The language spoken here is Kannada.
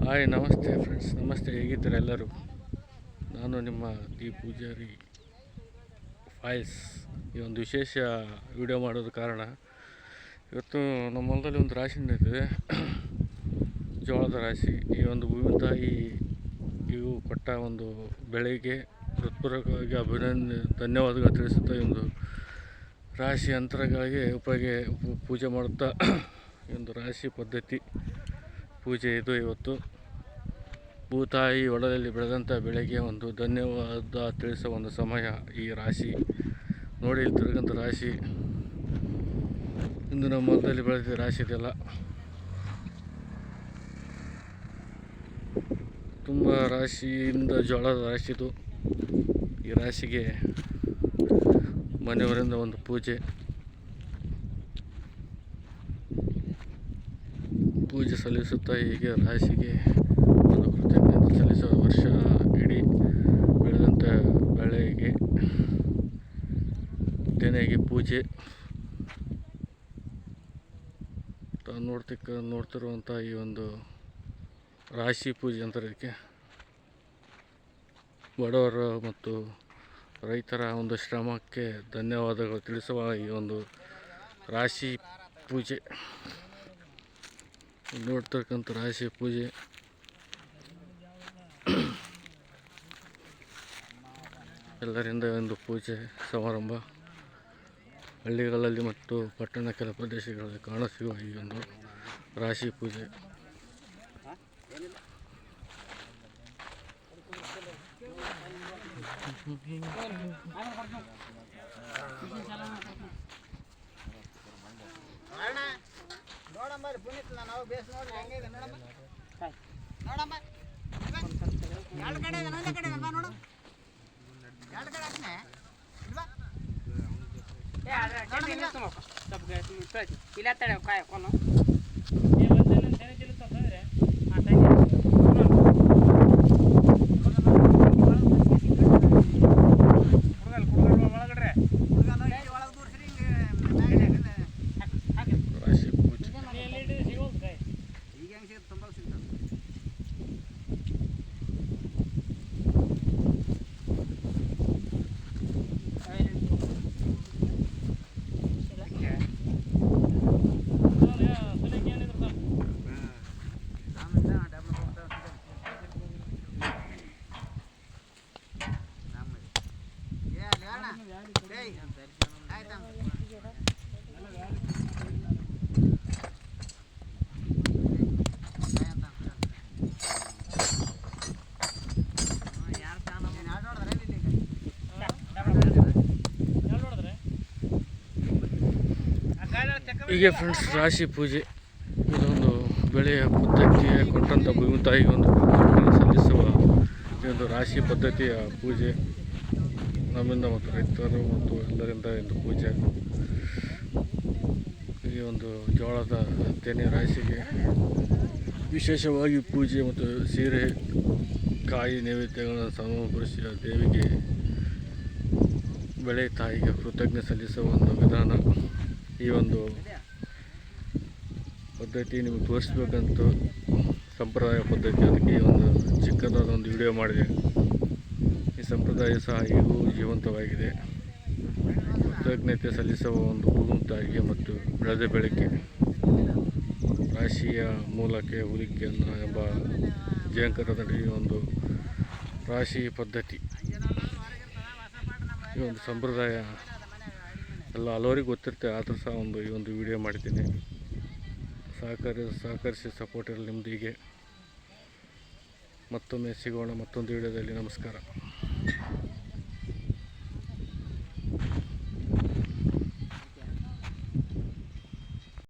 ಹಾಯ್, ನಮಸ್ತೆ ಫ್ರೆಂಡ್ಸ್. ನಮಸ್ತೆ, ಹೇಗಿದ್ದೀರಾ ಎಲ್ಲರೂ? ನಾನು ನಿಮ್ಮ ದಿ ಪೂಜಾರಿ ಫೈಲ್ಸ್. ಈ ಒಂದು ವಿಶೇಷ ವಿಡಿಯೋ ಮಾಡೋದು ಕಾರಣ, ಇವತ್ತು ನಮ್ಮ ಹೊಲದಲ್ಲಿ ಒಂದು ರಾಶಿ ನಡೆದಿದೆ, ಜೋಳದ ರಾಶಿ. ಈ ಒಂದು ಭೂಮಿ ತಾಯಿ ಇವು ಕೊಟ್ಟ ಒಂದು ಬೆಳೆಗೆ ಹೃತ್ಪೂರ್ವಕವಾಗಿ ಧನ್ಯವಾದಗಳು ತಿಳಿಸುತ್ತಾ ಈ ಒಂದು ರಾಶಿ ಅಂತರಗಳಿಗೆ ಪೂಜೆ ಮಾಡುತ್ತಾ ಈ ಒಂದು ರಾಶಿ ಪದ್ಧತಿ ಪೂಜೆ ಇದು. ಇವತ್ತು ಭೂತಾಯಿ ಒಳದಲ್ಲಿ ಬೆಳೆದಂಥ ಬೆಳೆಗೆ ಒಂದು ಧನ್ಯವಾದ ತಿಳಿಸೋ ಒಂದು ಸಮಯ. ಈ ರಾಶಿ ನೋಡಿ, ಇಲ್ಲಿ ತಿರುಗಂಥ ರಾಶಿ ಇಂದು ನಮ್ಮ ಹೊಲದಲ್ಲಿ ಬೆಳೆದಿದ್ದ ರಾಶಿ ಇದೆಲ್ಲ ತುಂಬ ರಾಶಿಯಿಂದ ಜೋಳದ ರಾಶಿದು. ಈ ರಾಶಿಗೆ ಮನೆಯವರಿಂದ ಒಂದು ಪೂಜೆ ಸಲ್ಲಿಸುತ್ತಾ ಹೀಗೆ ರಾಶಿಗೆ ಒಂದು ಕೃತಜ್ಞತೆ ಸಲ್ಲಿಸುವ. ವರ್ಷ ಇಡೀ ಬೆಳೆದಂಥ ಬೆಳೆಗೆ ತೆನೆಗೆ ಪೂಜೆ. ನೋಡ್ತಿರುವಂಥ ಈ ಒಂದು ರಾಶಿ ಪೂಜೆ ಅಂತಾರೆ ಇದಕ್ಕೆ. ಬಡವರ ಮತ್ತು ರೈತರ ಒಂದು ಶ್ರಮಕ್ಕೆ ಧನ್ಯವಾದಗಳು ತಿಳಿಸುವ ಈ ಒಂದು ರಾಶಿ ಪೂಜೆ. ನೋಡ್ತಕ್ಕಂಥ ರಾಶಿ ಪೂಜೆ ಎಲ್ಲರಿಂದ ಒಂದು ಪೂಜೆ ಸಮಾರಂಭ ಹಳ್ಳಿಗಳಲ್ಲಿ ಮತ್ತು ಪಟ್ಟಣ ಕೆಲ ಪ್ರದೇಶಗಳಲ್ಲಿ ಕಾಣಸಿಗುವ ಈ ಒಂದು ರಾಶಿ ಪೂಜೆ. ನೋಡಮ್ಮ ಪುನೀತ್, ನಾವು ಬೇಸ್ ನೋಡಿ ಹೆಂಗಿದೆ ನೋಡಮ್ಮ. ನೋಡಮ್ಮ ಎರಡು ಕಡೆ ಇದೆ, ಒಂದೇ ಕಡೆ ಅಲ್ವಾ? ನೋಡು, ಎರಡು ಕಡೆ ಹಾಕ್ನೆ ಇಲ್ವಾ? ಇಲ್ಲ ತಡೆ ಕಾಯಕೋನು ಹೀಗೆ ಫ್ರೆಂಡ್ಸ್, ರಾಶಿ ಪೂಜೆ ಇದೊಂದು ಬೆಳೆಯ ಪದ್ಧತಿಯ ಕೊಟ್ಟಂಥ ಭೂಮಿ ತಾಯಿಗೆ ಒಂದು ಸಲ್ಲಿಸುವ ಈ ಒಂದು ರಾಶಿ ಪದ್ಧತಿಯ ಪೂಜೆ ನಮ್ಮಿಂದ ಮತ್ತು ರೈತರು ಮತ್ತು ಎಲ್ಲರಿಂದ ಒಂದು ಪೂಜೆ. ಈ ಒಂದು ಜೋಳದ ತೆನೆ ರಾಶಿಗೆ ವಿಶೇಷವಾಗಿ ಪೂಜೆ ಮತ್ತು ಸೀರೆ ಕಾಯಿ ನೈವೇದ್ಯಗಳನ್ನು ಸಮರ್ಪಿಸಿದ ದೇವಿಗೆ ಬೆಳೆ ತಾಯಿಗೆ ಕೃತಜ್ಞತೆ ಸಲ್ಲಿಸುವ ಒಂದು ವಿಧಾನ. ಈ ಒಂದು ಪದ್ಧತಿ ನಿಮಗೆ ತೋರಿಸ್ಬೇಕಂತ ಸಂಪ್ರದಾಯ ಪದ್ಧತಿ, ಅದಕ್ಕೆ ಒಂದು ಚಿಕ್ಕದಾದ ಒಂದು ವಿಡಿಯೋ ಮಾಡಿದೆ. ಈ ಸಂಪ್ರದಾಯ ಸಹ ಈಗೂ ಜೀವಂತವಾಗಿದೆ. ಕೃತಜ್ಞತೆ ಸಲ್ಲಿಸುವ ಒಂದು ಭೂಮಿ ತಾಯಿಗೆ ಮತ್ತು ಬೆಳೆದ ಬೆಳಗ್ಗೆ ರಾಶಿಯ ಮೂಲಕ್ಕೆ ಹುಲಿಕೆಯನ್ನು ಎಂಬ ಜಯಂಕರದಲ್ಲಿ ಈ ಒಂದು ರಾಶಿ ಪದ್ಧತಿ, ಈ ಒಂದು ಸಂಪ್ರದಾಯ ಎಲ್ಲ ಹಲವರಿಗೆ ಗೊತ್ತಿರುತ್ತೆ. ಆದರೂ ಸಹ ಈ ಒಂದು ವಿಡಿಯೋ ಮಾಡಿದ್ದೀನಿ. ಸಹಕರಿಸಿ ಸಪೋರ್ಟ್ ಇರಲಿ ನಿಮ್ಮದು. ಹೀಗೆ ಮತ್ತೊಮ್ಮೆ ಸಿಗೋಣ ಮತ್ತೊಂದು ವಿಡಿಯೋದಲ್ಲಿ. ನಮಸ್ಕಾರ.